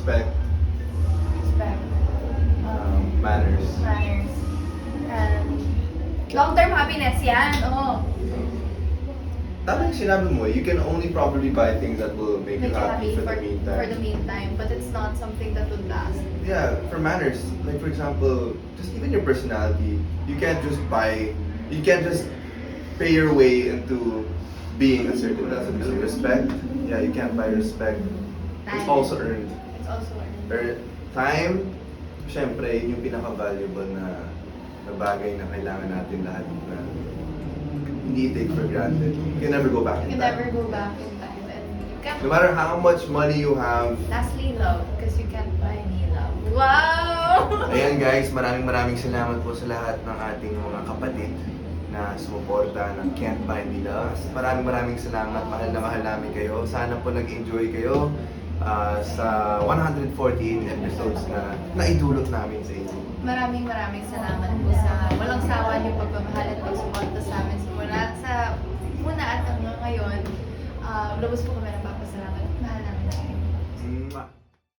respect, Respect. manners. Manners. And long-term happiness yan. Oo. Tama yung sinabi mo, you can only probably buy things that will make you Make you happy happy for the meantime. for the meantime. But it's not something that would last. Yeah, for manners, like for example, just even your personality, you can't just pay your way into being a certain level. So respect, yeah, you can't buy respect. It's Time. also earned. It's also earned. Time, syempre, yun yung pinaka-valuable na bagay na kailangan natin lahat na hindi take for granted. You can never go back You in can time. never go back in time. And you can't. No matter how much money you have. Lastly, love. Because you can't buy me love. Wow! Ayan guys, maraming salamat po sa lahat ng ating mga kapatid na sumuporta ng Can't Buy Me Love. Maraming salamat, mahal na mahal namin kayo. Sana po nag-enjoy kayo sa 148 episodes na naidulot namin sa inyo. Maraming salamat po sa walang sawa niyo pagmamahal at pagsuporta sa amin sa muna at hanggang ngayon. Lubos po kami nagpapasalamat. Mahal namin kayo. Mwah!